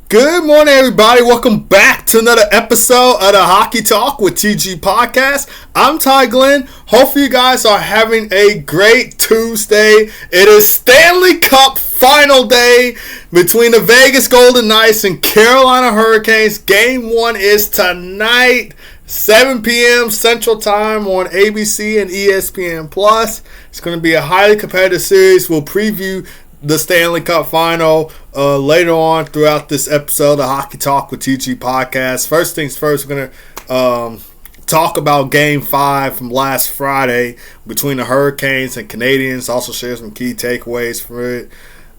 Good morning, everybody. Welcome back to another episode of the Hockey Talk with TG Podcast. I'm Ty Glenn. Hopefully you guys are having a great Tuesday. It is Stanley Cup Final day between the Vegas Golden Knights and Carolina Hurricanes. Game 1 is tonight, 7 p.m. Central Time on ABC and ESPN+. It's going to be a highly competitive series. We'll preview the Stanley Cup Final later on throughout this episode of Hockey Talk with TG Podcast. First things first, we're going to talk about Game 5 from last Friday between the Hurricanes and Canadiens. Also share some key takeaways for it.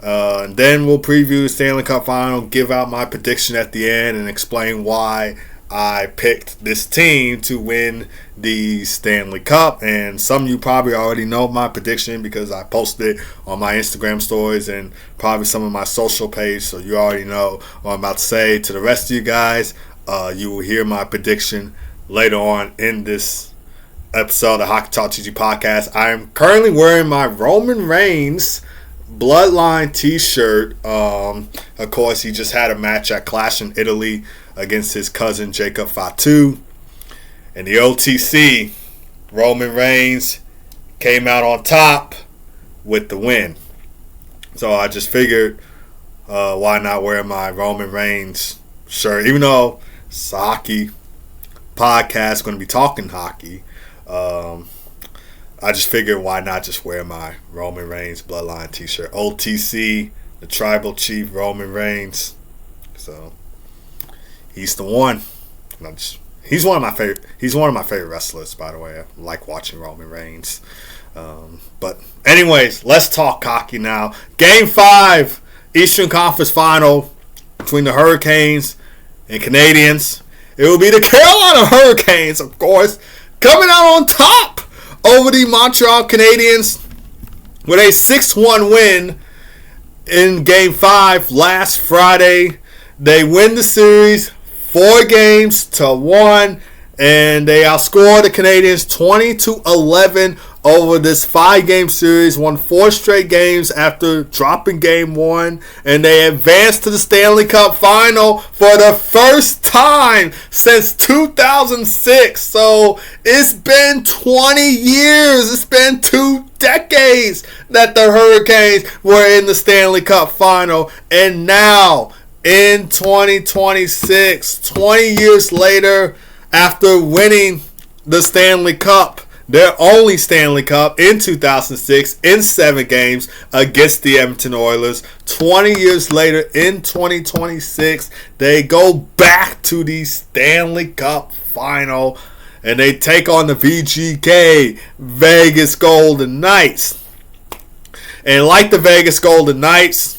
And then we'll preview the Stanley Cup Final, give out my prediction at the end, and explain why I picked this team to win the Stanley Cup. And some of you probably already know my prediction because I posted it on my Instagram stories and probably some of my social pages, so you already know what I'm about to say. To the rest of you guys, you will hear my prediction later on in this episode of Hockey Talk TG Podcast. I am currently wearing my Roman Reigns Bloodline t-shirt. Of course, he just had a match at Clash in Italy against his cousin Jacob Fatu. And the OTC, Roman Reigns, came out on top with the win. So I just figured, why not wear my Roman Reigns shirt? Even though it's a hockey podcast, going to be talking hockey, I just figured why not just wear my Roman Reigns Bloodline t-shirt. OTC, the Tribal Chief Roman Reigns. So he's the one. He's one of my favorite. He's one of my favorite wrestlers, by the way. I like watching Roman Reigns. But anyways, let's talk hockey now. Game 5, Eastern Conference Final between the Hurricanes and Canadiens. It will be the Carolina Hurricanes, of course, coming out on top over the Montreal Canadiens with a 6-1 win in Game 5 last Friday. They win the series 4-1, and they outscored the Canadiens 20-11 over this 5-game series. Won 4 straight games after dropping Game 1, and they advanced to the Stanley Cup Final for the first time since 2006. So it's been 20 years. It's been 2 decades that the Hurricanes were in the Stanley Cup Final, and now in 2026, 20 years later, after winning the Stanley Cup, their only Stanley Cup in 2006 in 7 games against the Edmonton Oilers, 20 years later in 2026, they go back to the Stanley Cup Final and they take on the VGK Vegas Golden Knights. And like the Vegas Golden Knights,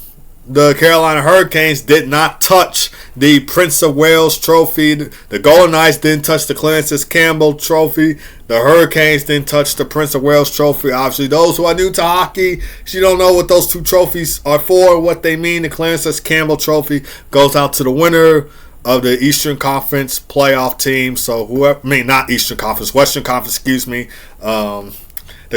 the Carolina Hurricanes did not touch the Prince of Wales trophy. The Golden Knights didn't touch the Clarence Campbell trophy. The Hurricanes didn't touch the Prince of Wales trophy. Obviously, those who are new to hockey, if you don't know what those 2 trophies are for, what they mean, the Clarence Campbell trophy goes out to the winner of the Eastern Conference playoff team. So not Eastern Conference, Western Conference, excuse me. The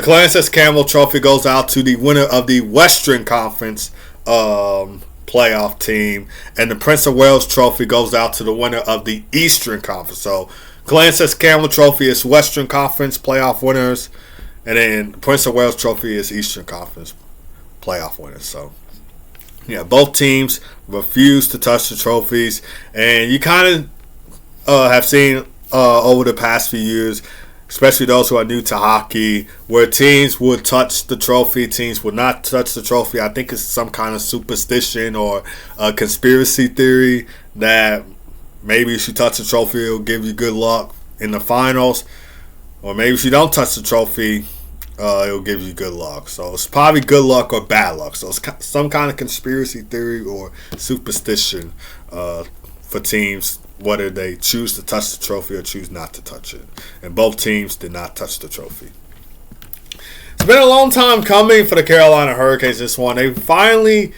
Clarence Campbell trophy goes out to the winner of the Western Conference playoff team, and the Prince of Wales trophy goes out to the winner of the Eastern Conference. So Clarence Campbell trophy is Western Conference playoff winners, and then the Prince of Wales trophy is Eastern Conference playoff winners. So yeah, both teams refuse to touch the trophies, and you kind of have seen over the past few years, especially those who are new to hockey, where teams would touch the trophy, teams would not touch the trophy. I think it's some kind of superstition or a conspiracy theory that maybe if you touch the trophy, it'll give you good luck in the finals. Or maybe if you don't touch the trophy, it'll give you good luck. So it's probably good luck or bad luck. So it's some kind of conspiracy theory or superstition for teams, whether they choose to touch the trophy or choose not to touch it. And both teams did not touch the trophy. It's been a long time coming for the Carolina Hurricanes this one. They finally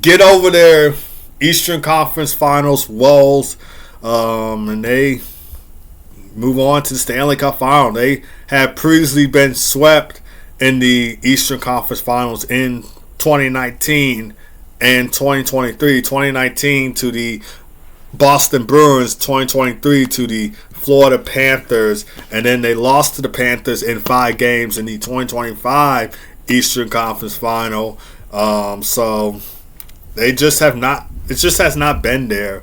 get over their Eastern Conference Finals woes, and they move on to the Stanley Cup Final. They had previously been swept in the Eastern Conference Finals in 2019 in 2023, 2019 to the Boston Bruins, 2023 to the Florida Panthers, and then they lost to the Panthers in 5 games in the 2025 Eastern Conference Final. So they just have not. It just has not been there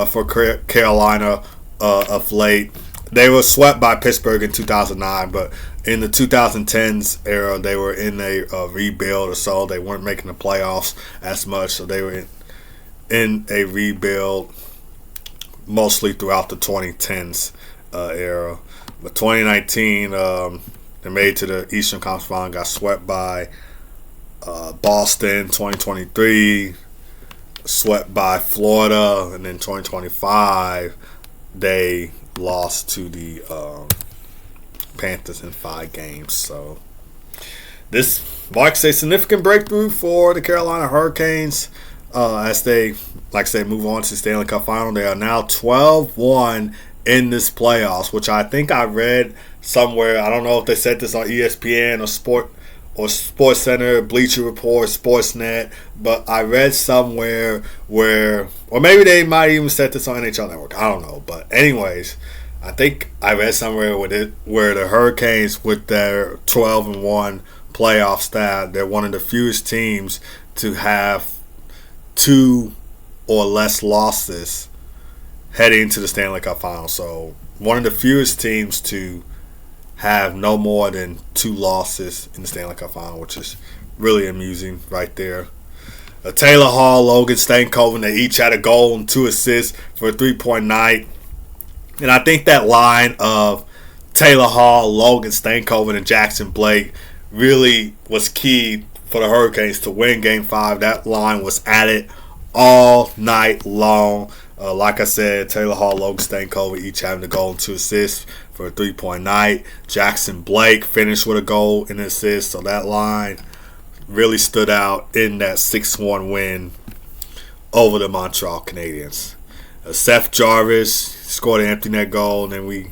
for Carolina of late. They were swept by Pittsburgh in 2009, but in the 2010s era, they were in a rebuild or so. They weren't making the playoffs as much, so they were in a rebuild mostly throughout the 2010s era. But 2019, they made it to the Eastern Conference Final, got swept by Boston. 2023, swept by Florida, and then 2025, they lost to the Panthers in 5 games. So this marks a significant breakthrough for the Carolina Hurricanes as they, like I said, move on to the Stanley Cup Final. They are now 12-1 in this playoffs, which I think I read somewhere. I don't know if they said this on ESPN or Sports Center, Bleacher Report, Sportsnet, but I read somewhere where, or maybe they might even set this on NHL Network. I don't know, but anyways, I think I read somewhere where the Hurricanes, with their 12-1 playoff stat, they're one of the fewest teams to have 2 or less losses heading into the Stanley Cup Final. So one of the fewest teams to have no more than 2 losses in the Stanley Cup Final, which is really amusing right there. Taylor Hall, Logan Stankoven, they each had a goal and 2 assists for a 3-point night. And I think that line of Taylor Hall, Logan Stankoven, and Jackson Blake really was key for the Hurricanes to win Game 5. That line was at it all night long. Like I said, Taylor Hall, Logan Stankoven each having a goal and 2 assists for a 3-point night. Jackson Blake finished with a goal and an assist. So that line really stood out in that 6-1 win over the Montreal Canadiens. Seth Jarvis scored an empty net goal, and then we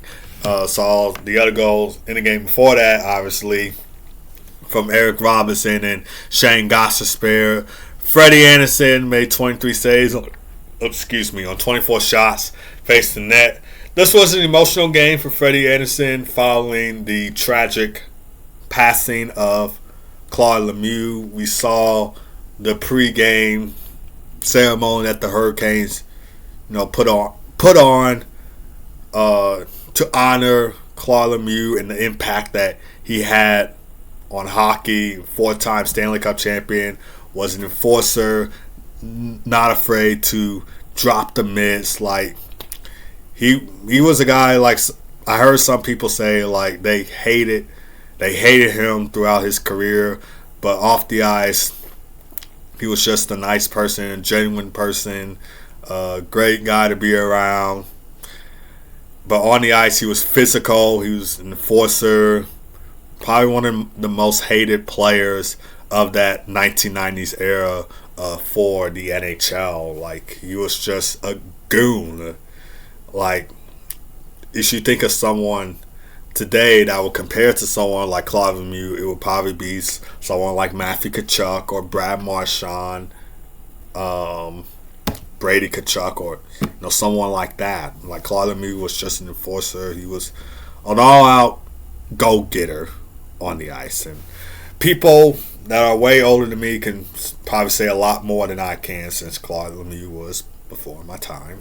saw the other goals in the game before that, obviously, from Eric Robinson and Shane Gostisbehere. Freddie Anderson made 23 saves on 24 shots, faced the net. This was an emotional game for Freddie Anderson following the tragic passing of Claude Lemieux. We saw the pregame ceremony that the Hurricanes, put on to honor Claude Lemieux and the impact that he had on hockey. 4-time Stanley Cup champion, was an enforcer, not afraid to drop the mitts. Like he was a guy, like I heard some people say, like they hated him throughout his career, but off the ice, he was just a nice person, a genuine person, great guy to be around. But on the ice, he was physical. He was an enforcer. Probably one of the most hated players of that 1990s era for the NHL. Like, he was just a goon. Like, if you think of someone today that would compare to someone like Claude Lemieux, it would probably be someone like Matthew Tkachuk or Brad Marchand, Brady Tkachuk, or someone like that. Like, Claude Lemieux was just an enforcer. He was an all-out go-getter on the ice. And people that are way older than me can probably say a lot more than I can, since Claude Lemieux was before my time.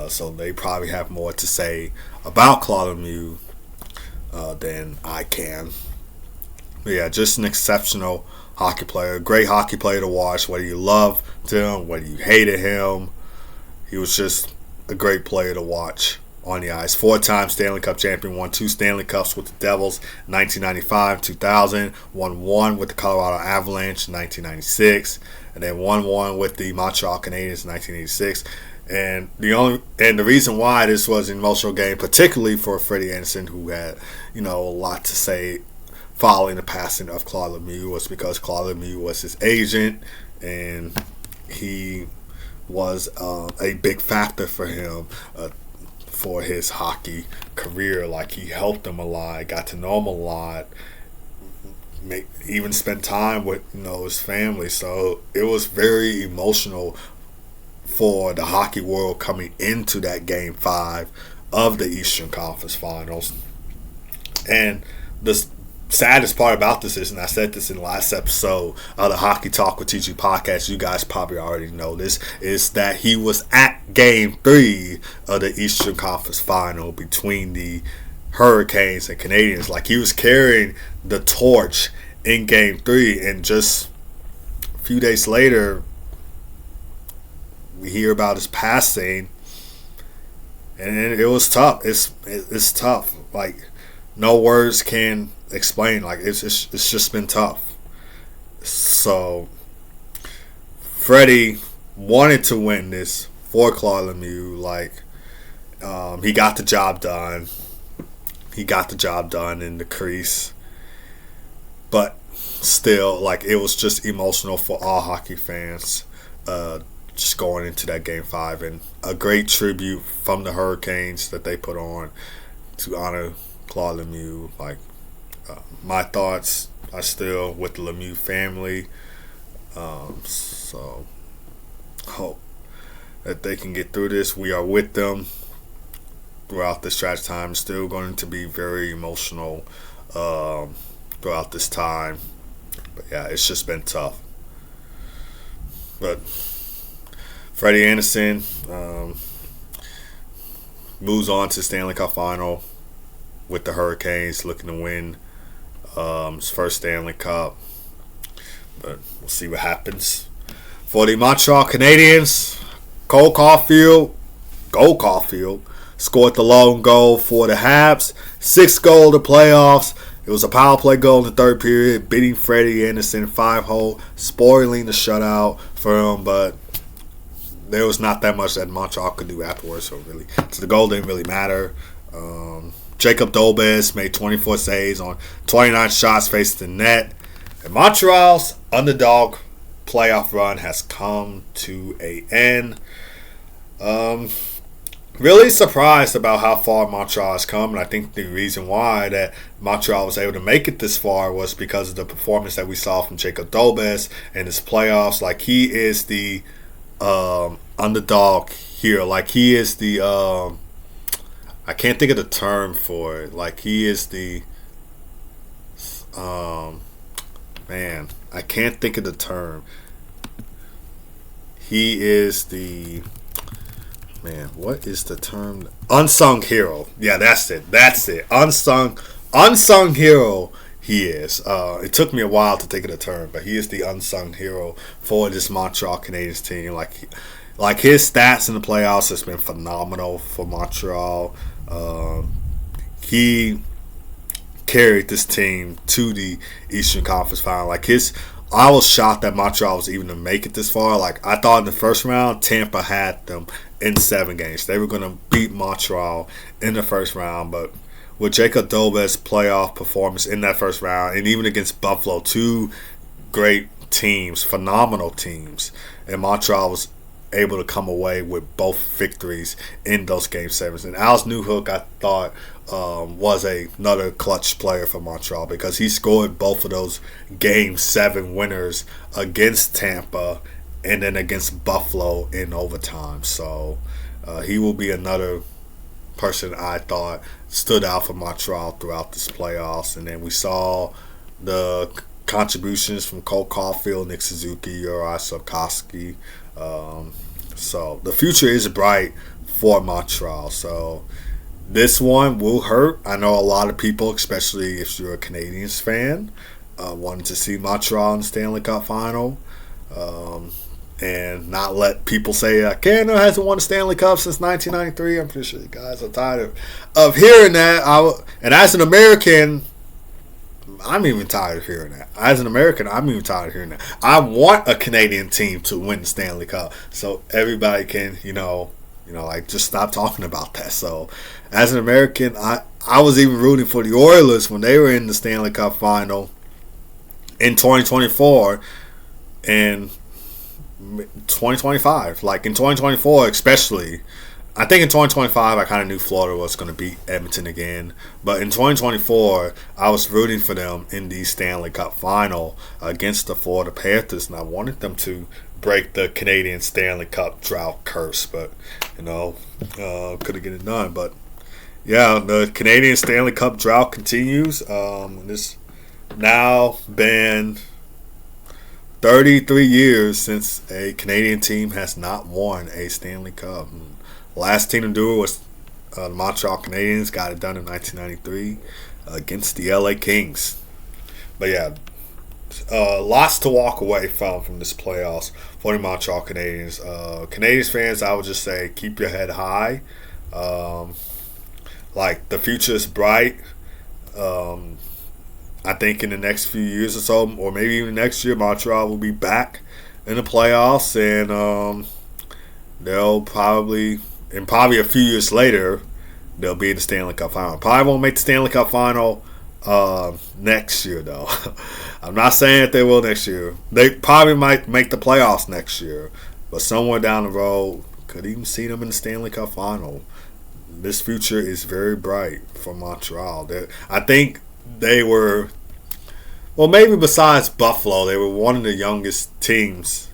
So they probably have more to say about Claude Lemieux than I can. But yeah, just an exceptional hockey player. Great hockey player to watch, whether you loved him, whether you hated him. He was just a great player to watch on the ice. 4-time Stanley Cup champion, won 2 Stanley Cups with the Devils, 1995, 2000, won 1 with the Colorado Avalanche in 1996, and then won 1 with the Montreal Canadiens in 1986. And the reason why this was an emotional game, particularly for Freddie Anderson, who had a lot to say following the passing of Claude Lemieux, was because Claude Lemieux was his agent, and he was a big factor for him for his hockey career. Like, he helped him a lot, got to know him a lot, even spend time with his family. So it was very emotional for the hockey world coming into that Game 5 of the Eastern Conference Finals. And the saddest part about this is, and I said this in the last episode of the Hockey Talk with TG podcast, you guys probably already know this, is that he was at Game 3 of the Eastern Conference Final between the Hurricanes and Canadiens. Like, he was carrying the torch in Game 3, and just a few days later, we hear about his passing, and it was tough. It's tough. Like, no words can explain. Like, it's just been tough. So Freddie wanted to win this for Claude Lemieux. Like, he got the job done. He got the job done in the crease. But still, like, it was just emotional for all hockey fans, just going into that Game 5. And a great tribute from the Hurricanes that they put on to honor Claude Lemieux. Like, my thoughts are still with the Lemieux family. So hope that they can get through this. We are with them throughout this tragic time. Still going to be very emotional throughout this time. But yeah, it's just been tough. But Freddie Anderson moves on to Stanley Cup Final with the Hurricanes, looking to win his first Stanley Cup. But we'll see what happens. For the Montreal Canadiens, Cole Caulfield scored the lone goal for the Habs. 6th goal of the playoffs. It was a power play goal in the third period, beating Freddie Anderson 5-hole, spoiling the shutout for him. But there was not that much that Montreal could do afterwards. So the goal didn't really matter. Jacob Dobes made 24 saves on 29 shots facing the net. And Montreal's underdog playoff run has come to an end. Really surprised about how far Montreal has come, and I think the reason why that Montreal was able to make it this far was because of the performance that we saw from Jacob Dobes in his playoffs. Like, he is the underdog here. Like, he is the I can't think of the term for it. Like, he is the I can't think of the term. He is the what is the term? Unsung hero. Yeah, that's it. Unsung hero he is. It took me a while to think of the term, but he is the unsung hero for this Montreal Canadiens team. Like his stats in the playoffs has been phenomenal for Montreal. He carried this team to the Eastern Conference Final. I was shocked that Montreal was even to make it this far. Like, I thought in the first round, Tampa had them in 7 games. They were going to beat Montreal in the first round. But with Jacob Dobes' playoff performance in that first round, and even against Buffalo, 2 great teams, phenomenal teams, and Montreal was able to come away with both victories in those Game 7s. And Alex Newhook, I thought, was another clutch player for Montreal because he scored both of those Game 7 winners against Tampa and then against Buffalo in overtime. So he will be another person I thought stood out for Montreal throughout this playoffs. And then we saw the contributions from Cole Caulfield, Nick Suzuki, Uri Slafkovsky. So the future is bright for Montreal. So this one will hurt. I know a lot of people, especially if you're a Canadiens fan, wanted to see Montreal in the Stanley Cup Final. And not let people say Canada hasn't won a Stanley Cup since 1993. I'm pretty sure you guys are tired of hearing that. And as an American, I'm even tired of hearing that. As an American, I'm even tired of hearing that. I want a Canadian team to win the Stanley Cup so everybody can, just stop talking about that. So as an American, I was even rooting for the Oilers when they were in the Stanley Cup Final in 2024 and 2025. Like in 2024 especially, I think in 2025, I kind of knew Florida was going to beat Edmonton again. But in 2024, I was rooting for them in the Stanley Cup Final against the Florida Panthers, and I wanted them to break the Canadian Stanley Cup drought curse. But, couldn't get it done. But, yeah, the Canadian Stanley Cup drought continues. It's now been 33 years since a Canadian team has not won a Stanley Cup. Last team to do it was the Montreal Canadiens. Got it done in 1993 against the LA Kings. But yeah, lots to walk away from this playoffs for the Montreal Canadiens. Canadiens fans, I would just say keep your head high. The future is bright. I think in the next few years or so, or maybe even next year, Montreal will be back in the playoffs, and they'll probably a few years later, they'll be in the Stanley Cup Final. Probably won't make the Stanley Cup Final next year, though. I'm not saying that they will next year. They probably might make the playoffs next year, but somewhere down the road, could even see them in the Stanley Cup Final. This future is very bright for Montreal. I think they were, well, maybe besides Buffalo, they were one of the youngest teams,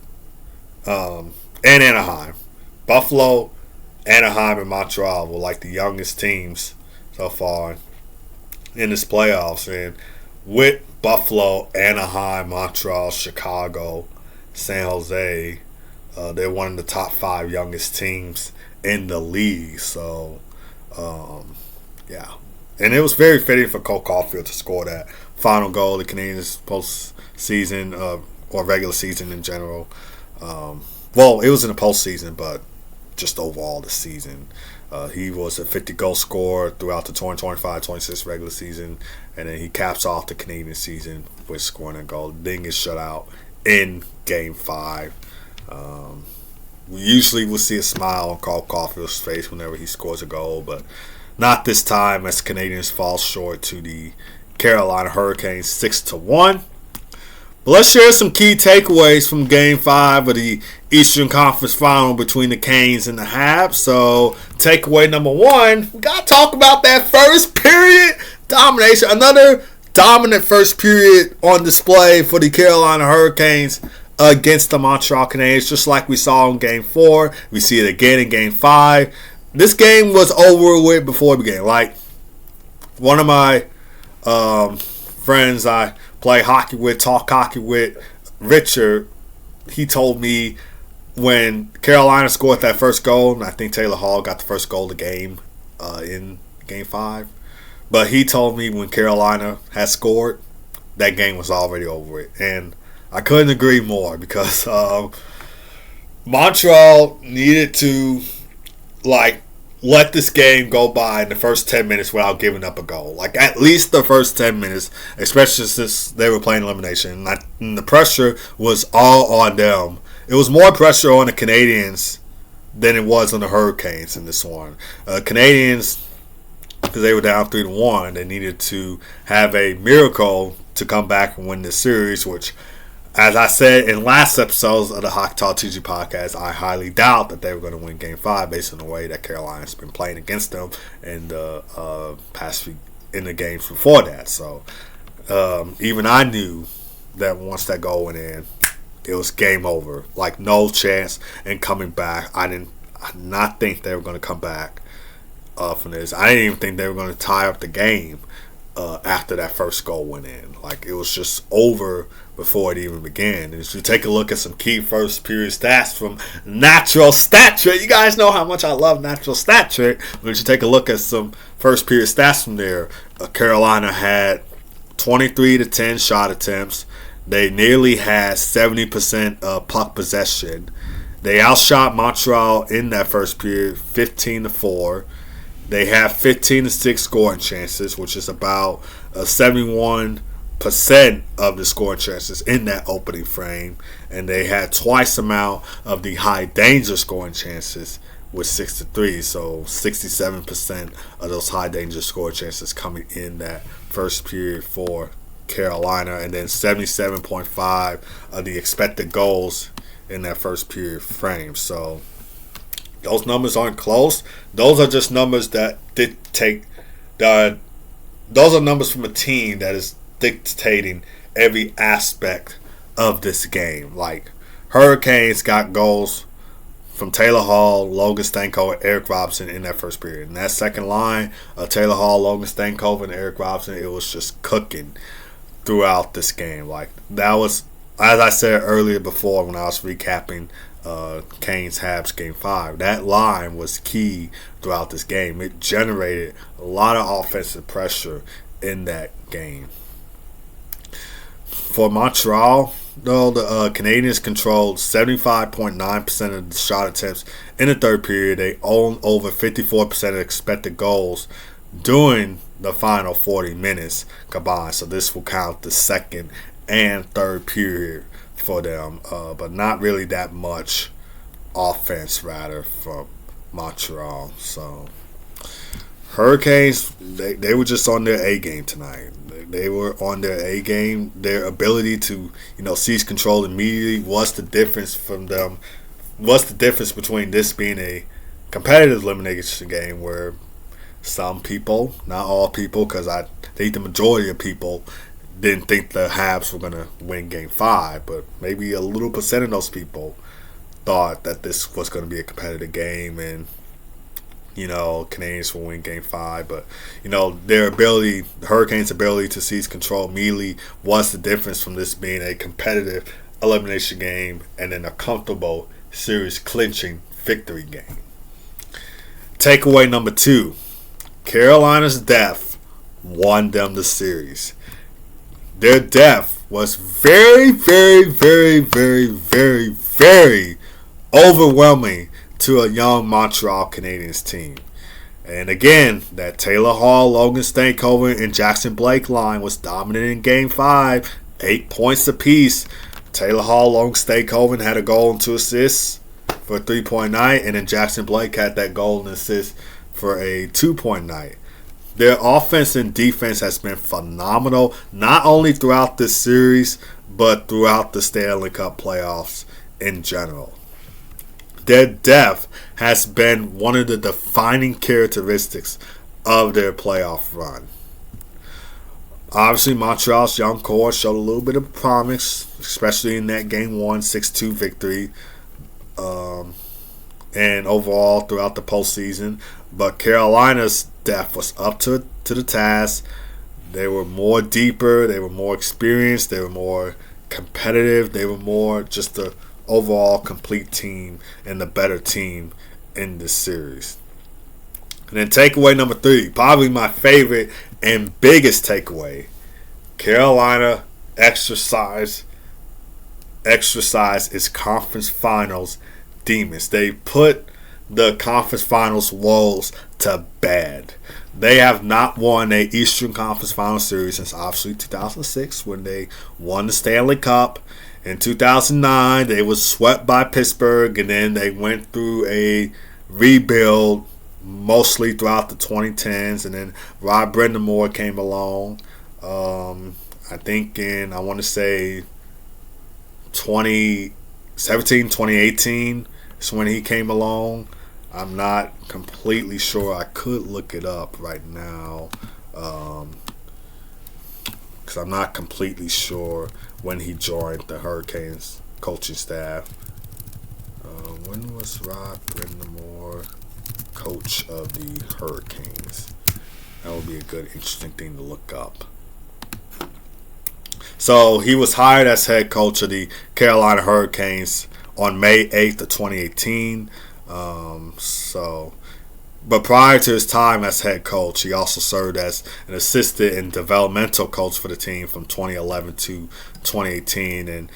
and Anaheim. Buffalo, Anaheim, and Montreal were like the youngest teams so far in this playoffs. And with Buffalo, Anaheim, Montreal, Chicago, San Jose, they're one of the top 5 youngest teams in the league. So, yeah. And it was very fitting for Cole Caulfield to score that final goal, the Canadiens postseason, or regular season in general. Well, it was in the postseason, but just overall the season. He was a 50-goal scorer throughout the 2025-26 regular season, and then he caps off the Canadian season with scoring a goal. Then gets shut out in Game 5. We usually will see a smile on Cole Caulfield's face whenever he scores a goal, but not this time, as Canadians fall short to the Carolina Hurricanes 6-1. But let's share some key takeaways from Game 5 of the Eastern Conference Final between the Canes and the Habs. So, takeaway number 1, we got to talk about that first period domination. Another dominant first period on display for the Carolina Hurricanes against the Montreal Canadiens, just like we saw in Game 4. We see it again in Game 5. This game was over with before it began. Like, one of my friends I play hockey with, talk hockey with, Richard, he told me when Carolina scored that first goal, and I think Taylor Hall got the first goal of the game in Game 5, but he told me when Carolina had scored, that game was already over with. And I couldn't agree more, because Montreal needed to, let this game go by in the first 10 minutes without giving up a goal. At least the first 10 minutes, especially since they were playing elimination. And the pressure was all on them. It was more pressure on the Canadiens than it was on the Hurricanes in this one. Canadiens, because they were down 3-1, they needed to have a miracle to come back and win this series, which, as I said in last episodes of the Hockey Talk TG podcast, I highly doubt that they were going to win Game 5 based on the way that Carolina's been playing against them in the past few in the games before that. So even I knew that once that goal went in, it was game over. No chance in coming back. I did not think they were going to come back from this. I didn't even think they were going to tie up the game after that first goal went in. It was just over before it even began. And if you take a look at some key first period stats from Natural Stat Trick, you guys know how much I love Natural Stat Trick. But if you take a look at some first period stats from there, Carolina had 23-10 shot attempts. They nearly had 70% puck possession. They outshot Montreal in that first period 15-4. They have 15-6 scoring chances, which is about 71% of the scoring chances in that opening frame. And they had twice the amount of the high danger scoring chances with 6-3. So 67% of those high danger scoring chances coming in that first period for Carolina. And then 77.5 of the expected goals in that first period frame. So those numbers aren't close. Those are just numbers that dictate. Those are numbers from a team that is dictating every aspect of this game. Like, Hurricanes got goals from Taylor Hall, Logan Stankoven, Eric Robinson in that first period. And that second line, Taylor Hall, Logan Stankoven, Eric Robinson, it was just cooking throughout this game. Like, that was, as I said earlier before when I was recapping Canes Habs Game 5, that line was key throughout this game. It generated a lot of offensive pressure in that game. For Montreal, though, the Canadiens controlled 75.9% of the shot attempts in the third period. They owned over 54% of expected goals during the final 40 minutes combined. So this will count the second and third period for them, but not really that much offense, rather, from Montreal. So Hurricanes, they were just on their A game tonight. They were on their A game. Their ability to, seize control immediately was the difference from them. What's the difference between this being a competitive elimination game where some people, not all people, because I think the majority of people didn't think the Habs were going to win Game 5, but maybe a little percent of those people thought that this was going to be a competitive game and, Canadiens will win Game 5. But, their ability, the Hurricanes' ability to seize control immediately was the difference from this being a competitive elimination game and then a comfortable series clinching victory game. Takeaway number 2. Carolina's depth won them the series. Their depth was very, very, very, very, very, very overwhelming to a young Montreal Canadiens team. And again, that Taylor Hall, Logan Stankoven, and Jackson Blake line was dominant in Game 5. 8 points apiece. Taylor Hall, Logan Stankoven had a goal and 2 assists for a 3-point night, and then Jackson Blake had that goal and assist for a 2-point night. Their offense and defense has been phenomenal, not only throughout this series, but throughout the Stanley Cup playoffs in general. Their depth has been one of the defining characteristics of their playoff run. Obviously, Montreal's young core showed a little bit of promise, especially in that Game 1 6-2 victory, and overall throughout the postseason. But Carolina's depth was up to the task. They were more deeper, they were more experienced, they were more competitive, they were more just the overall complete team and the better team in this series. And then takeaway number 3, probably my favorite and biggest takeaway: Carolina exercise its conference finals demons. They put the conference finals woes to bed. They have not won a Eastern Conference Final Series since obviously 2006 when they won the Stanley Cup. In 2009, they was swept by Pittsburgh, and then they went through a rebuild mostly throughout the 2010s, and then Rod Brindamore came along. I think in, I want to say 2017, 2018 is when he came along. I'm not completely sure. I could look it up right now because I'm not completely sure when he joined the Hurricanes coaching staff. When was Rod Brindamore coach of the Hurricanes? That would be a good, interesting thing to look up. So he was hired as head coach of the Carolina Hurricanes on May 8th of 2018. But prior to his time as head coach, he also served as an assistant and developmental coach for the team from 2011 to 2018. And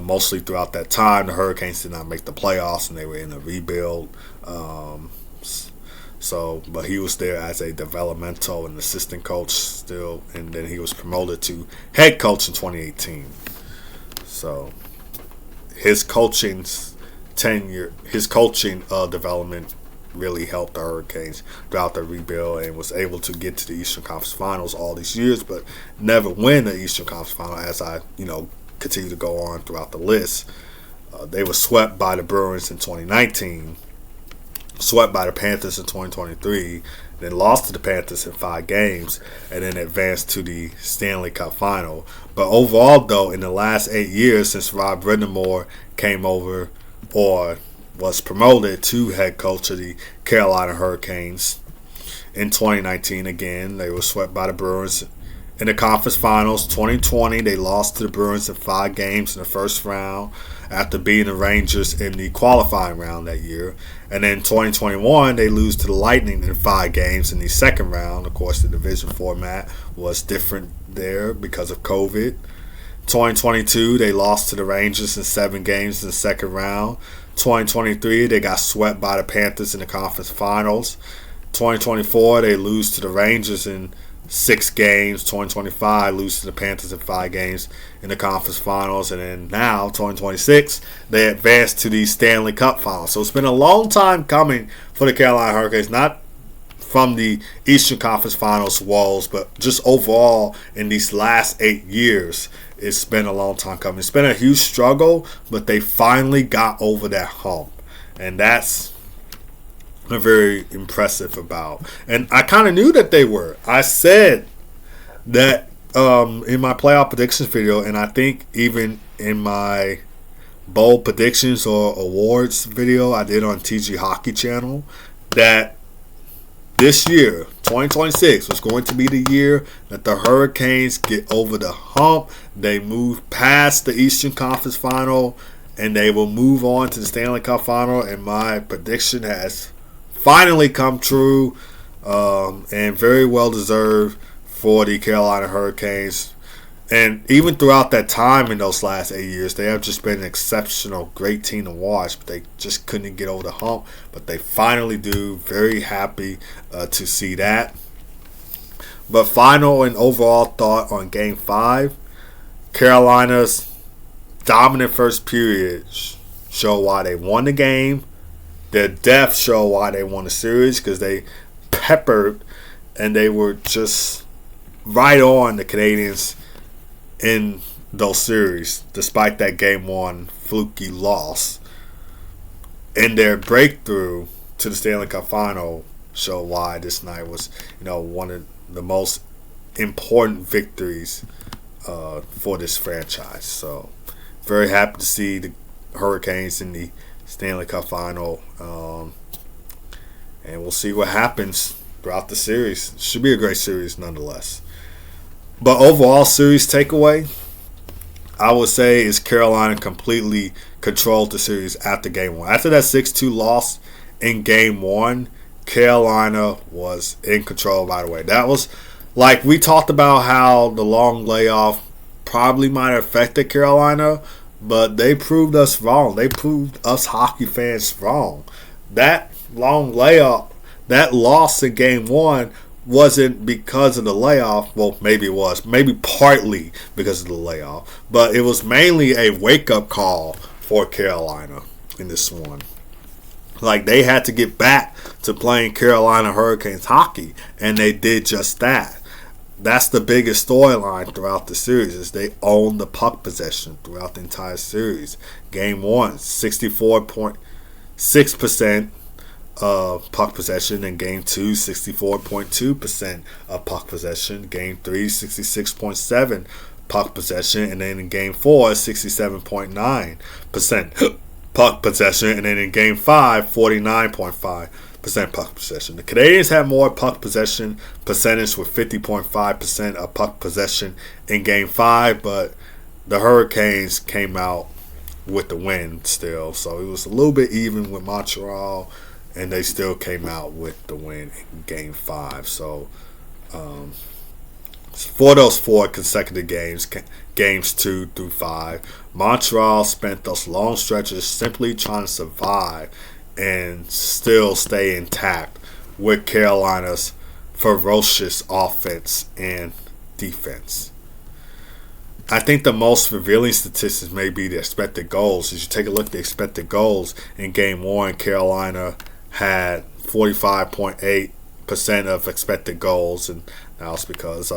mostly throughout that time, the Hurricanes did not make the playoffs and they were in a rebuild. But he was there as a developmental and assistant coach still, and then he was promoted to head coach in 2018. So his coaching tenure, his coaching development really helped the Hurricanes throughout the rebuild and was able to get to the Eastern Conference Finals all these years, but never win the Eastern Conference Final as I, continue to go on throughout the list. They were swept by the Bruins in 2019. swept by the Panthers in 2023, then lost to the Panthers in 5 games, and then advanced to the Stanley Cup Final. But overall, though, in the last 8 years since Rob Brind'Amour came over or was promoted to head coach of the Carolina Hurricanes in 2019, again, they were swept by the Bruins in the conference finals. 2020, they lost to the Bruins in 5 games in the first round after beating the Rangers in the qualifying round that year. And then 2021, they lose to the Lightning in 5 games in the second round. Of course, the division format was different there because of COVID. 2022, they lost to the Rangers in 7 games in the second round. 2023, they got swept by the Panthers in the conference finals. 2024, they lose to the Rangers in 6 games. 2025, lose to the Panthers in 5 games in the conference finals. And then now, 2026, they advance to the Stanley Cup Final. So it's been a long time coming for the Carolina Hurricanes, not from the Eastern Conference Finals woes, but just overall in these last 8 years, it's been a long time coming. It's been a huge struggle, but they finally got over that hump. And that's very impressive about. And I kind of knew that they were. I said that in my playoff predictions video, and I think even in my bold predictions or awards video I did on TG Hockey Channel, that this year, 2026, was going to be the year that the Hurricanes get over the hump. They move past the Eastern Conference Final, and they will move on to the Stanley Cup Final. And my prediction has finally come true, and very well deserved for the Carolina Hurricanes. And even throughout that time in those last 8 years, they have just been an exceptional, great team to watch, but they just couldn't get over the hump. But they finally do. Very happy to see that. But final and overall thought on Game 5, Carolina's dominant first period show why they won the game. Their depth show why they won the series, because they peppered and they were just right on the Canadiens in those series, despite that Game 1 fluky loss. And their breakthrough to the Stanley Cup Final show why this night was, one of the most important victories for this franchise. So, very happy to see the Hurricanes in the Stanley Cup Final, and we'll see what happens throughout the series. Should be a great series nonetheless. But overall series takeaway, I would say, is Carolina completely controlled the series after Game 1. After that 6-2 loss in Game 1, Carolina was in control right away. That was, like, we talked about how the long layoff probably might have affected Carolina, but they proved us wrong. They proved us hockey fans wrong. That long layoff, that loss in Game 1 wasn't because of the layoff. Well, maybe it was. Maybe partly because of the layoff. But it was mainly a wake-up call for Carolina in this one. Like, they had to get back to playing Carolina Hurricanes hockey, and they did just that. That's the biggest storyline throughout the series, is they own the puck possession throughout the entire series. Game 1, 64.6% of puck possession. In Game 2, 64.2% of puck possession. Game 3, 66.7% puck possession. And then in Game 4, 67.9% puck possession. And then in Game 5, 49.5% puck possession. The Canadiens had more puck possession percentage with 50.5% of puck possession in Game 5, but the Hurricanes came out with the win still. So it was a little bit even with Montreal, and they still came out with the win in Game 5. So for those 4 consecutive games, Games 2 through 5, Montreal spent those long stretches simply trying to survive and still stay intact with Carolina's ferocious offense and defense. I think the most revealing statistics may be the expected goals. As you take a look at the expected goals in Game 1, Carolina had 45.8% of expected goals, and that was because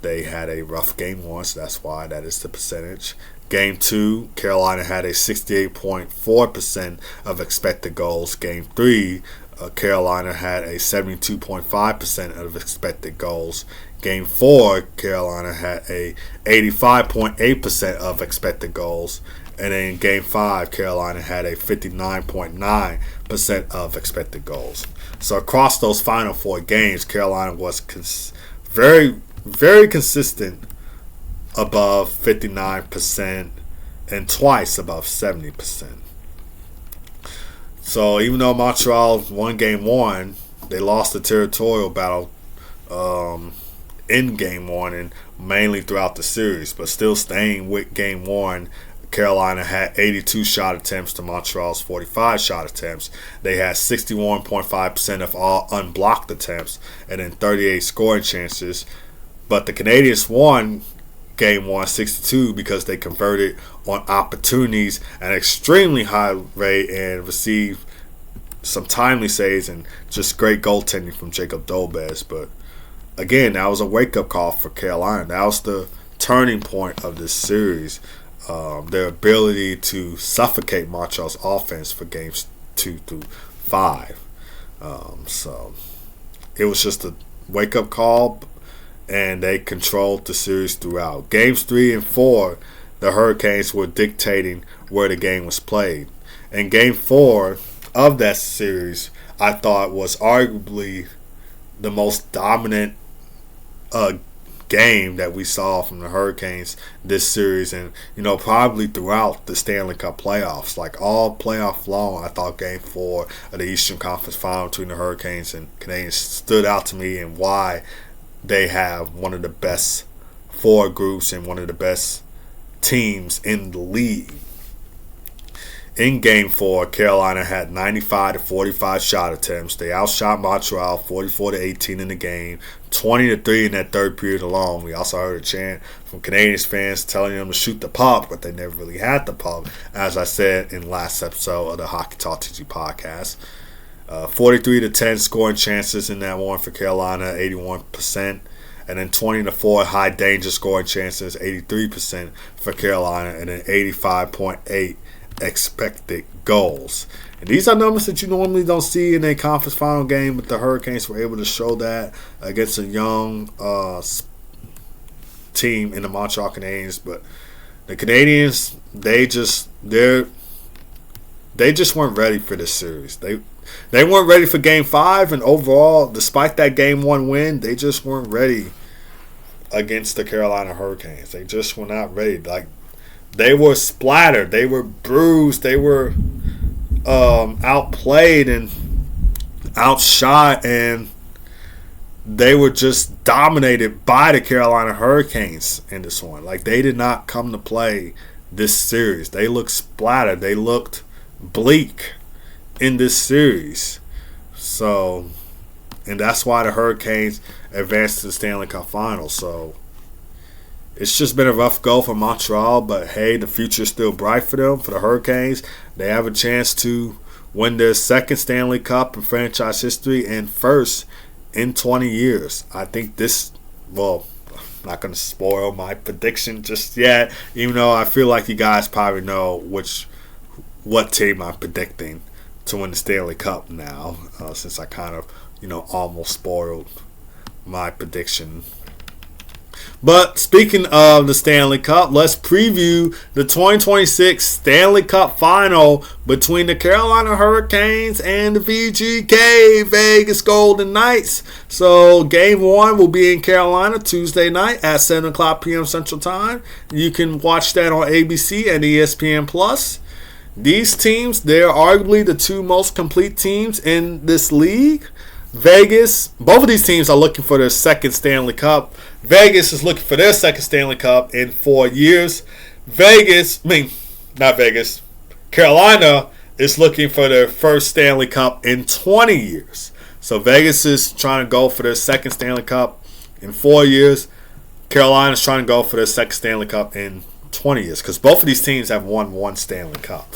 they had a rough Game 1, so that's why that is the percentage. Game 2, Carolina had a 68.4% of expected goals. Game 3, Carolina had a 72.5% of expected goals. Game 4, Carolina had a 85.8% of expected goals. And then in Game 5, Carolina had a 59.9% of expected goals. So across those final 4 games, Carolina was very, very consistent above 59% and twice above 70%. So even though Montreal won Game 1, they lost the territorial battle in Game 1 and mainly throughout the series. But still staying with Game 1, Carolina had 82 shot attempts to Montreal's 45 shot attempts. They had 61.5% of all unblocked attempts and then 38 scoring chances. But the Canadiens won Game 1 62 because they converted on opportunities at an extremely high rate and received some timely saves and just great goaltending from Jacob Dobes. But again, that was a wake-up call for Carolina. That was the turning point of this series. Their ability to suffocate Montreal's offense for games 2 through 5. So it was just a wake-up call, and they controlled the series throughout. Games 3 and 4, the Hurricanes were dictating where the game was played. And Game 4 of that series, I thought, was arguably the most dominant game that we saw from the Hurricanes this series, and probably throughout the Stanley Cup playoffs. Like all playoff long, I thought Game 4 of the Eastern Conference Final between the Hurricanes and Canadiens stood out to me, and why they have one of the best 4 groups and one of the best teams in the league. In Game 4, Carolina had 95 to 45 shot attempts. They outshot Montreal 44 to 18 in the game, 20 to 3 in that third period alone. We also heard a chant from Canadiens fans telling them to shoot the puck, but they never really had the puck, as I said in last episode of the Hockey Talk TG podcast. 43 to 10 scoring chances in that one for Carolina, 81%. And then 20 to 4 high danger scoring chances, 83% for Carolina, and then 85.8 expected goals. And these are numbers that you normally don't see in a conference final game, but the Hurricanes were able to show that against a young team in the Montreal Canadiens. But the Canadiens, they just weren't ready for this series. They weren't ready for Game 5, and overall, despite that Game 1 win, they just weren't ready against the Carolina Hurricanes. They just were not ready. Like, they were splattered. They were bruised. They were outplayed and outshot, and they were just dominated by the Carolina Hurricanes in this one. Like, they did not come to play this series. They looked splattered. They looked bleak in this series. So, and that's why the Hurricanes advanced to the Stanley Cup Final. So it's just been a rough go for Montreal, but hey, the future is still bright for them. For the Hurricanes, they have a chance to win their second Stanley Cup in franchise history and first in 20 years. I think this, well, I'm not going to spoil my prediction just yet, even though I feel like you guys probably know what team I'm predicting to win the Stanley Cup now, since I kind of, almost spoiled my prediction. But speaking of the Stanley Cup, let's preview the 2026 Stanley Cup Final between the Carolina Hurricanes and the VGK Vegas Golden Knights. So Game 1 will be in Carolina Tuesday night at 7 o'clock p.m. Central Time. You can watch that on ABC and ESPN+. These teams, they're arguably the 2 most complete teams in this league. Vegas, both of these teams are looking for their second Stanley Cup. Vegas is looking for their second Stanley Cup in 4 years. Carolina is looking for their first Stanley Cup in 20 years. So Vegas is trying to go for their second Stanley Cup in 4 years. Carolina is trying to go for their second Stanley Cup in 20 years, because both of these teams have won one Stanley Cup.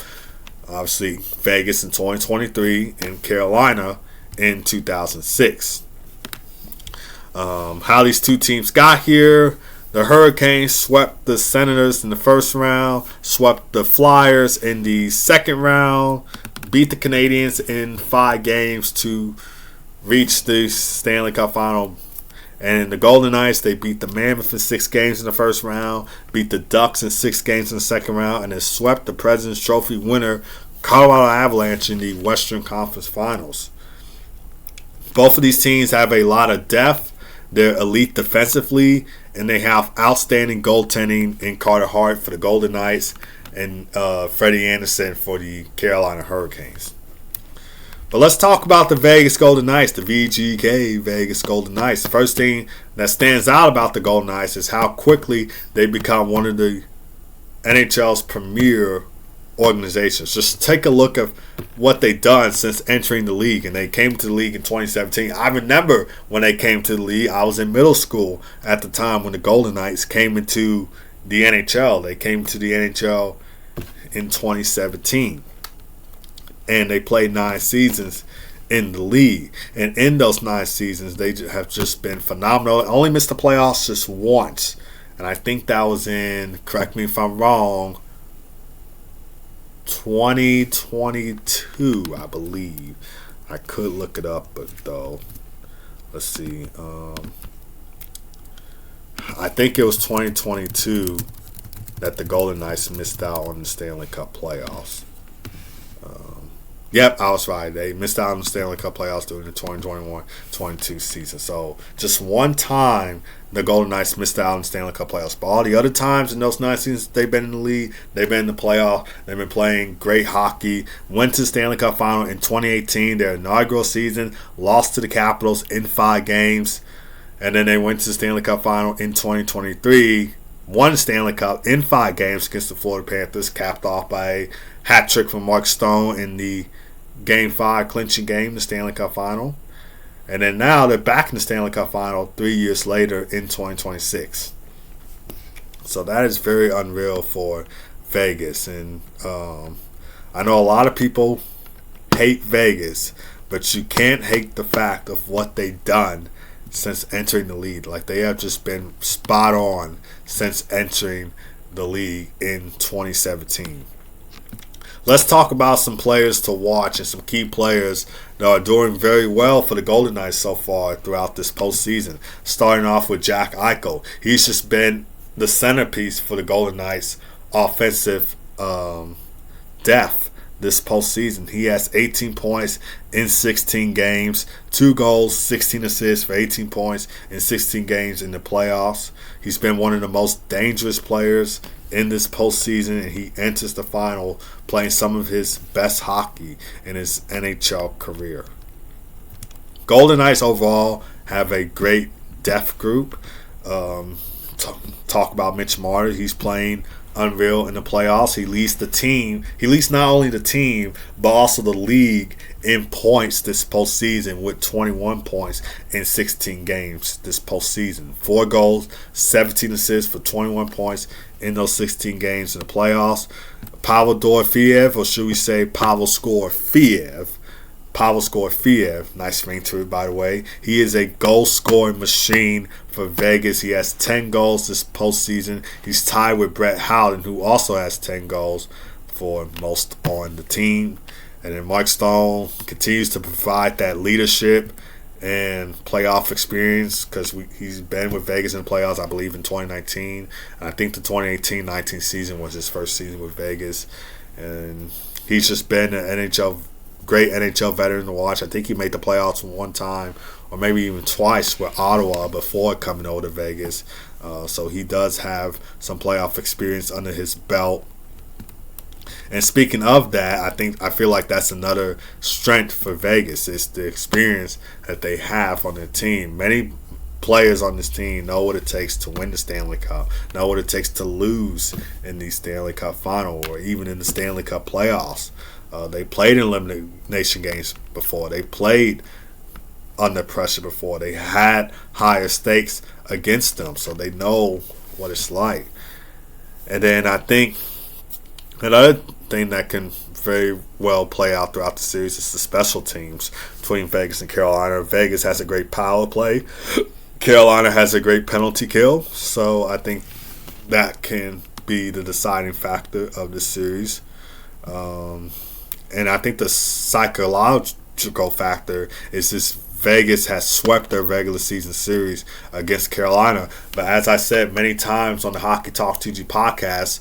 Obviously, Vegas in 2023 and Carolina in 2006. How these two teams got here, The Hurricanes swept the Senators in the first round, swept the Flyers in the second round, beat the Canadiens in 5 games to reach the Stanley Cup Final. And the Golden Knights, they beat the Mammoth in 6 games in the first round, beat the Ducks in 6 games in the second round, and then swept the President's Trophy winner, Colorado Avalanche, in the Western Conference Finals. Both of these teams have a lot of depth. They're elite defensively, and they have outstanding goaltending in Carter Hart for the Golden Knights and Freddie Anderson for the Carolina Hurricanes. But let's talk about the Vegas Golden Knights, the VGK Vegas Golden Knights. The first thing that stands out about the Golden Knights is how quickly they become one of the NHL's premier organizations. Just take a look at what they've done since entering the league, and they came to the league in 2017. I remember when they came to the league. I was in middle school at the time when the Golden Knights came into the NHL. They came to the NHL in 2017, and they played 9 seasons in the league. And in those 9 seasons, they have just been phenomenal. Only missed the playoffs just once, and I think that was in, correct me if I'm wrong, 2022, I believe. I could look it up, but though, let's see. I think it was 2022 that the Golden Knights missed out on the Stanley Cup playoffs. Yep, I was right. They missed out on the Stanley Cup playoffs during the 2021-22 season. So just one time the Golden Knights missed out on the Stanley Cup playoffs. But all the other times in those 9 seasons they've been in the league, they've been in the playoff, they've been playing great hockey. Went to the Stanley Cup Final in 2018, their inaugural season, lost to the Capitals in 5 games. And then they went to the Stanley Cup Final in 2023, won the Stanley Cup in 5 games against the Florida Panthers, capped off by a hat trick from Mark Stone in the Game 5 clinching game, the Stanley Cup Final. And then now they're back in the Stanley Cup Final 3 years later in 2026. So that is very unreal for Vegas. And I know a lot of people hate Vegas, but you can't hate the fact of what they've done since entering the league. Like, they have just been spot on since entering the league in 2017. Let's talk about some players to watch and some key players that are doing very well for the Golden Knights so far throughout this postseason. Starting off with Jack Eichel. He's just been the centerpiece for the Golden Knights' offensive depth this postseason. He has 18 points in 16 games, 2 goals, 16 assists for 18 points in 16 games in the playoffs. He's been one of the most dangerous players in this postseason, and he enters the final playing some of his best hockey in his NHL career. Golden Knights overall have a great depth group. Talk about Mitch Marner. He's playing unreal in the playoffs. He leads the team. He leads not only the team, but also the league in points this postseason with 21 points in 16 games this postseason. 4 goals, 17 assists for 21 points in those 16 games in the playoffs. Pavel Dorofeev, or should we say Pavel Scorfiev? Pavel Scorfiev, nice ring to it, by the way. He is a goal-scoring machine for Vegas. He has 10 goals this postseason. He's tied with Brett Howden, who also has 10 goals for most on the team. And then Mark Stone continues to provide that leadership and playoff experience because he's been with Vegas in the playoffs, I believe, in 2019. And I think the 2018-19 season was his first season with Vegas. And he's just been an great NHL veteran to watch. I think he made the playoffs one time or maybe even twice with Ottawa before coming over to Vegas. So he does have some playoff experience under his belt. And speaking of that, I feel like that's another strength for Vegas. It's the experience that they have on their team. Many players on this team know what it takes to win the Stanley Cup, know what it takes to lose in the Stanley Cup Final or even in the Stanley Cup playoffs. They played in elimination games before. They played under pressure before. They had higher stakes against them, so they know what it's like. And then I think another thing that can very well play out throughout the series is the special teams between Vegas and Carolina. Vegas has a great power play. Carolina has a great penalty kill, so I think that can be the deciding factor of the series. And I think the psychological factor is this: Vegas has swept their regular season series against Carolina. But as I said many times on the Hockey Talk TG podcast,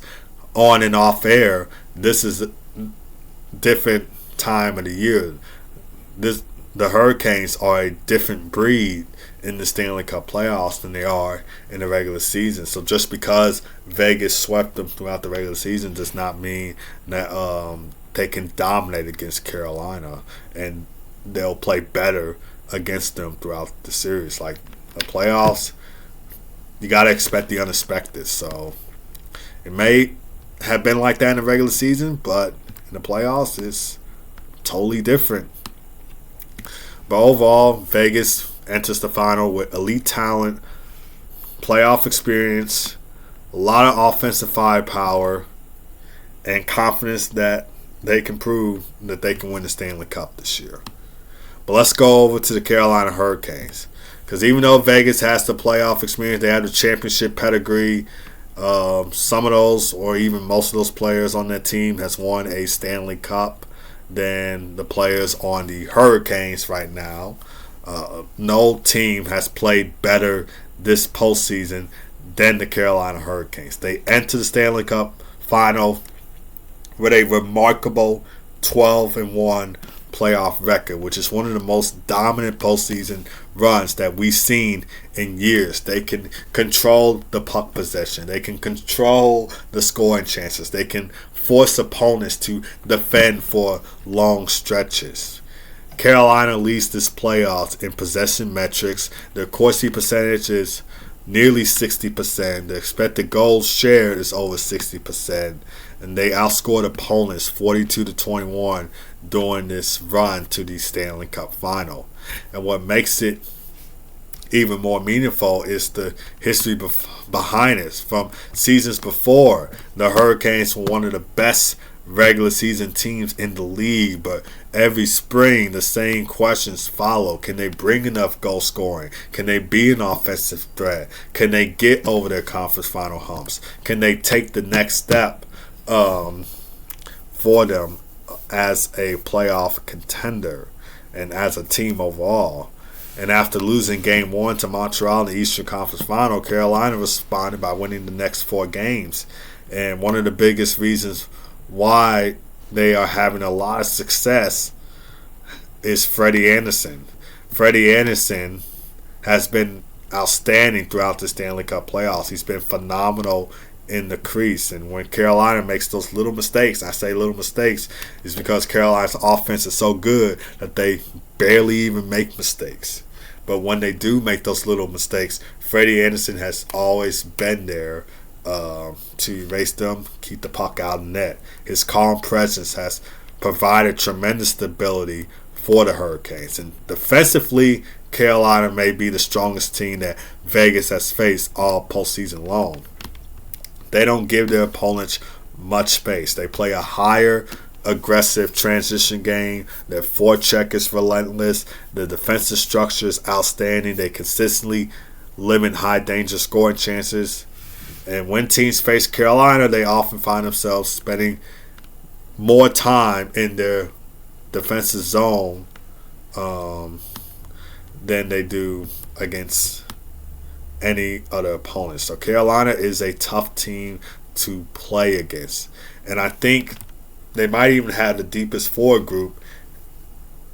on and off air, this is a different time of the year. The Hurricanes are a different breed in the Stanley Cup playoffs than they are in the regular season. So just because Vegas swept them throughout the regular season does not mean that they can dominate against Carolina, and they'll play better against them throughout the series. Like the playoffs, you got to expect the unexpected. So it may have been like that in the regular season, but in the playoffs, it's totally different. But overall, Vegas enters the final with elite talent, playoff experience, a lot of offensive firepower, and confidence that they can prove that they can win the Stanley Cup this year. But let's go over to the Carolina Hurricanes. Because even though Vegas has the playoff experience, they have the championship pedigree. Some of those, or even most of those players on that team has won a Stanley Cup than the players on the Hurricanes right now. No team has played better this postseason than the Carolina Hurricanes. They enter the Stanley Cup Final with a remarkable 12-1 playoff record, which is one of the most dominant postseason runs that we've seen in years. They can control the puck possession. They can control the scoring chances. They can force opponents to defend for long stretches. Carolina leads this playoffs in possession metrics. Their Corsi percentage is nearly 60%. The expected goals shared is over 60%. And they outscored opponents 42-21 during this run to the Stanley Cup Final. And what makes it even more meaningful is the history behind it. From seasons before, the Hurricanes were one of the best regular season teams in the league, but every spring the same questions follow. Can they bring enough goal scoring? Can they be an offensive threat? Can they get over their conference final humps? Can they take the next step for them as a playoff contender and as a team overall? And after losing Game 1 to Montreal in the Eastern Conference Final, Carolina responded by winning the next 4 games. And one of the biggest reasons why they are having a lot of success is Freddie Andersen. Freddie Andersen has been outstanding throughout the Stanley Cup playoffs. He's been phenomenal in the crease. And when Carolina makes those little mistakes, I say little mistakes, is because Carolina's offense is so good that they barely even make mistakes. But when they do make those little mistakes, Freddie Andersen has always been there to erase them, keep the puck out of the net. His calm presence has provided tremendous stability for the Hurricanes. And defensively, Carolina may be the strongest team that Vegas has faced all postseason long. They don't give their opponents much space. They play a higher aggressive transition game. Their forecheck is relentless. The defensive structure is outstanding. They consistently limit high danger scoring chances. And when teams face Carolina, they often find themselves spending more time in their defensive zone than they do against any other opponent. So Carolina is a tough team to play against. And I think they might even have the deepest forward group,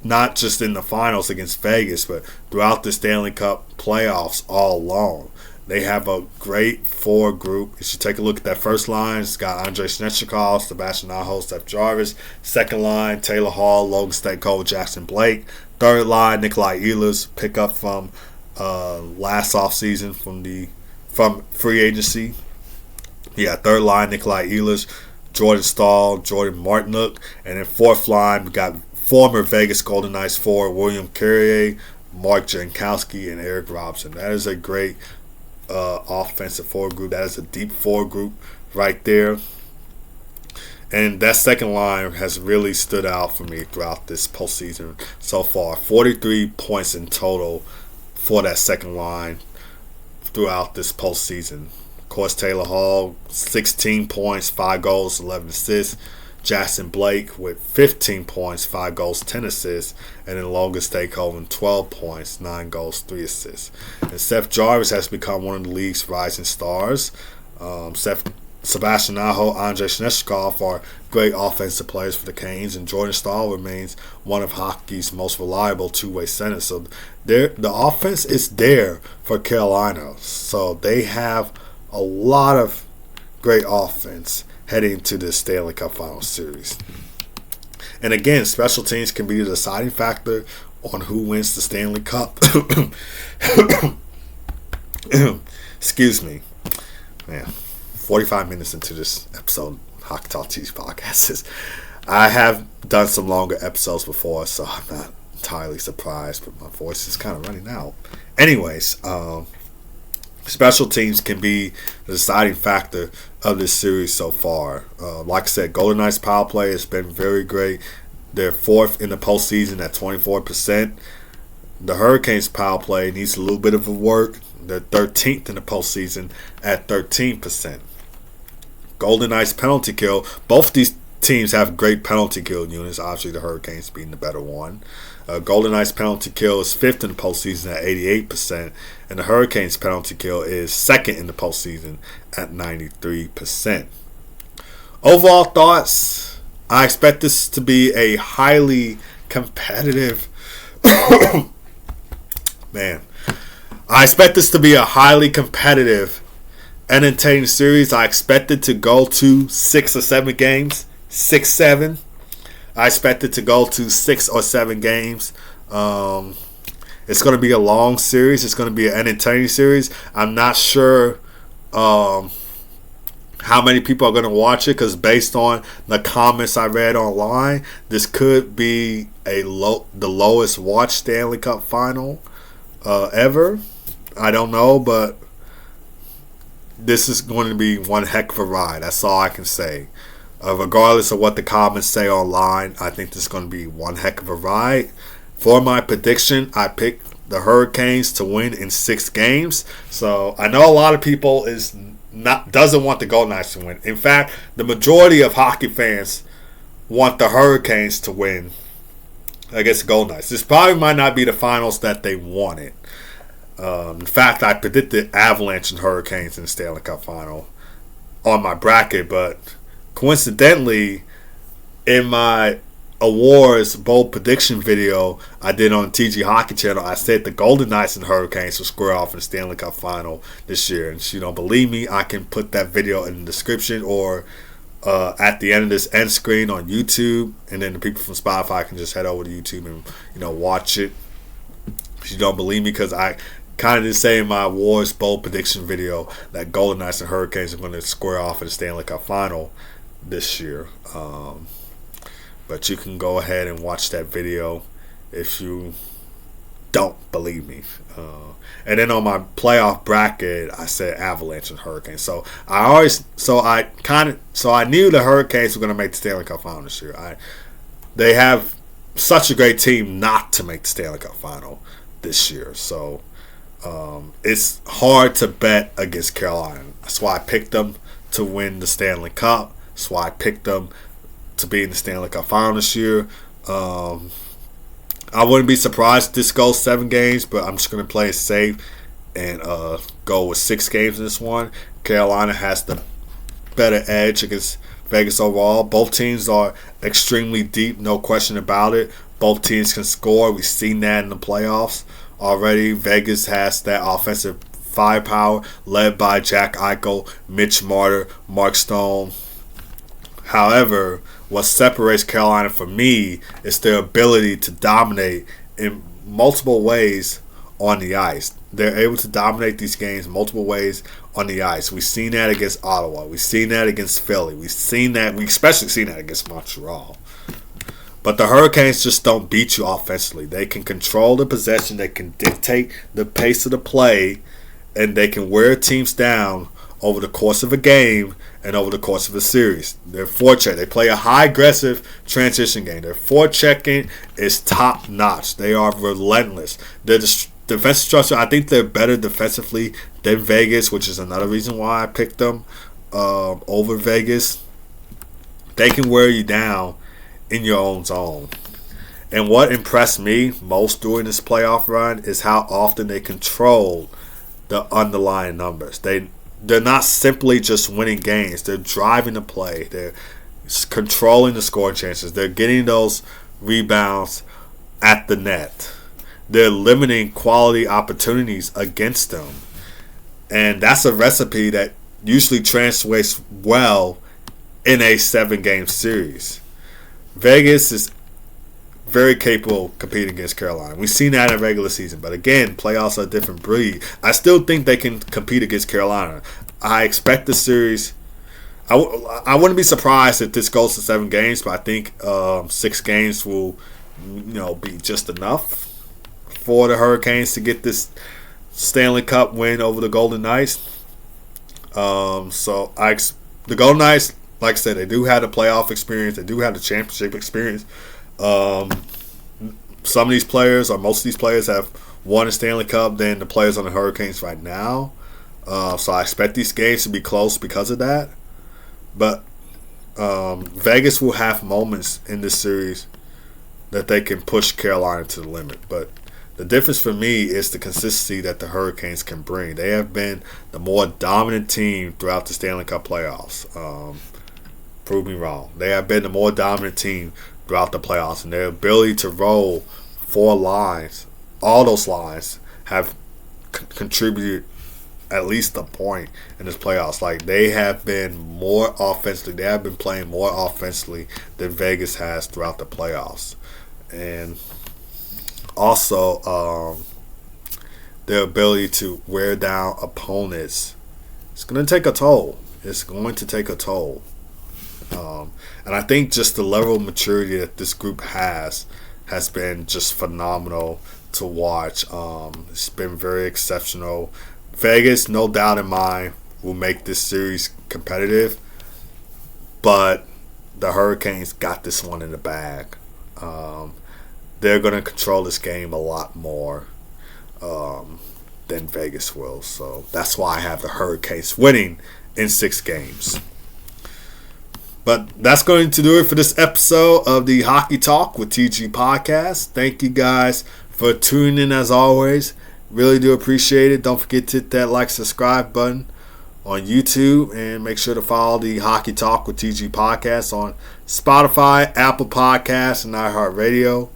not just in the finals against Vegas, but throughout the Stanley Cup playoffs all along. They have a great forward group. You should take a look at that first line. It's got Andrei Svechnikov, Sebastian Aho, Seth Jarvis. Second line, Taylor Hall, Logan Stankoven, Jackson Blake. Third line, Nikolai Ehlers, pick up from last offseason from free agency. Yeah, third line, Nikolai Ehlers, Jordan Staal, Jordan Martinook. And then fourth line, we got former Vegas Golden Knights forward William Carrier, Mark Jankowski, and Eric Robson. That is a great offensive forward group. That is a deep forward group right there. And that second line has really stood out for me throughout this postseason so far. 43 points in total for that second line. throughout this postseason. Of course, Taylor Hall, 16 points, 5 goals, 11 assists. Jackson Blake with 15 points, 5 goals, 10 assists. And then Logan Stankoven, 12 points, 9 goals, 3 assists. And Seth Jarvis has become one of the league's rising stars. Sebastian Aho, Andrei Svechnikov are great offensive players for the Canes, and Jordan Staal remains one of hockey's most reliable two-way centers. So the offense is there for Carolina. So they have a lot of great offense heading to the Stanley Cup Final Series. And again, special teams can be the deciding factor on who wins the Stanley Cup. Excuse me. Man, 45 minutes into this episode, Hockey Talk Tees podcast. I have done some longer episodes before, so I'm not entirely surprised, but my voice is kind of running out. Anyways, special teams can be the deciding factor of this series so far. Like I said, Golden Knights power play has been very great. They're 4th in the postseason at 24%. The Hurricanes power play needs a little bit of work. They're 13th in the postseason at 13%. Golden Knights penalty kill. Both these teams have great penalty kill units. Obviously, the Hurricanes being the better one. Golden Knights penalty kill is 5th in the postseason at 88%. And the Hurricanes penalty kill is 2nd in the postseason at 93%. Overall thoughts, I expect this to be a highly competitive I expect this to be a highly competitive, entertaining series. I expect it to go to 6 or 7 games. 6-7. I expect it to go to 6 or 7 games. It's going to be a long series. It's going to be an entertaining series. I'm not sure how many people are going to watch it, because based on the comments I read online, this could be the lowest watched Stanley Cup Final ever. I don't know, but this is going to be one heck of a ride. That's all I can say. Regardless of what the comments say online, I think this is going to be one heck of a ride. For my prediction, I picked the Hurricanes to win in 6 games. So I know a lot of people doesn't want the Golden Knights to win. In fact, the majority of hockey fans want the Hurricanes to win against the Golden Knights. This probably might not be the finals that they wanted. In fact, I predicted Avalanche and Hurricanes in the Stanley Cup Final on my bracket, but coincidentally, in my awards bold prediction video I did on TG Hockey Channel, I said the Golden Knights and Hurricanes will square off in the Stanley Cup Final this year. And if you don't believe me, I can put that video in the description or at the end of this end screen on YouTube, and then the people from Spotify can just head over to YouTube and watch it. If you don't believe me, because I kind of did say in my awards bold prediction video that Golden Knights and Hurricanes are going to square off in the Stanley Cup Final this year. But you can go ahead and watch that video if you don't believe me. And then on my playoff bracket, I said Avalanche and Hurricanes. So I knew the Hurricanes were going to make the Stanley Cup Final this year. They have such a great team not to make the Stanley Cup Final this year. So it's hard to bet against Carolina. That's why I picked them to win the Stanley Cup. That's why I picked them to be in the Stanley Cup Final this year. I wouldn't be surprised if this goes 7 games, but I'm just going to play it safe and go with 6 games in this one. Carolina has the better edge against Vegas overall. Both teams are extremely deep, no question about it. Both teams can score. We've seen that in the playoffs already. Vegas has that offensive firepower led by Jack Eichel, Mitch Marner, Mark Stone. However, what separates Carolina from me is their ability to dominate in multiple ways on the ice. They're able to dominate these games multiple ways on the ice. We've seen that against Ottawa. We've seen that against Philly. We especially seen that against Montreal. But the Hurricanes just don't beat you offensively. They can control the possession. They can dictate the pace of the play. And they can wear teams down over the course of a game and over the course of a series. Their forecheck, they play a high aggressive transition game. Their forechecking is top notch. They are relentless. They're defensive structure, I think they're better defensively than Vegas, which is another reason why I picked them over Vegas. They can wear you down in your own zone. And what impressed me most during this playoff run is how often they control the underlying numbers. They're not simply just winning games. They're driving the play. They're controlling the scoring chances. They're getting those rebounds at the net. They're limiting quality opportunities against them. And that's a recipe that usually translates well in a 7-game series. Vegas is very capable of competing against Carolina. We've seen that in regular season. But again, playoffs are a different breed. I still think they can compete against Carolina. I expect the series. I wouldn't be surprised if this goes to 7 games, but I think 6 games will be just enough for the Hurricanes to get this Stanley Cup win over the Golden Knights. The Golden Knights, like I said, they do have the playoff experience. They do have the championship experience. Some of these players, or most of these players, have won a Stanley Cup than the players on the Hurricanes right now. So I expect these games to be close because of that. But Vegas will have moments in this series that they can push Carolina to the limit. But the difference for me is the consistency that the Hurricanes can bring. They have been the more dominant team throughout the Stanley Cup playoffs. Prove me wrong. They have been the more dominant team throughout the playoffs, and their ability to roll 4 lines, all those lines have contributed at least a point in this playoffs. Like, they have been more offensively. They have been playing more offensively than Vegas has throughout the playoffs. And also, their ability to wear down opponents, it's going to take a toll. It's going to take a toll. And I think just the level of maturity that this group has been just phenomenal to watch. It's been very exceptional. Vegas, no doubt in mind, will make this series competitive, but the Hurricanes got this one in the bag. They're going to control this game a lot more than Vegas will. So that's why I have the Hurricanes winning in 6 games. But that's going to do it for this episode of the Hockey Talk with TG Podcast. Thank you guys for tuning in as always. Really do appreciate it. Don't forget to hit that like, subscribe button on YouTube. And make sure to follow the Hockey Talk with TG Podcast on Spotify, Apple Podcasts, and iHeartRadio.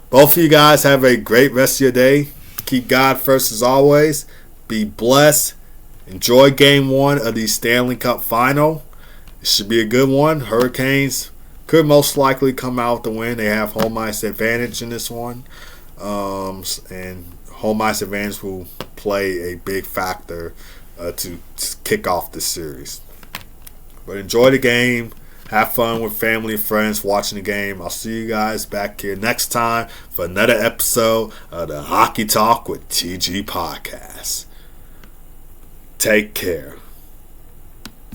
Both of you guys have a great rest of your day. Keep God first as always. Be blessed. Enjoy Game 1 of the Stanley Cup Final. It should be a good one. Hurricanes could most likely come out with the win. They have home ice advantage in this one. And home ice advantage will play a big factor to kick off this series. But enjoy the game. Have fun with family and friends watching the game. I'll see you guys back here next time for another episode of the Hockey Talk with TG Podcast. Take care.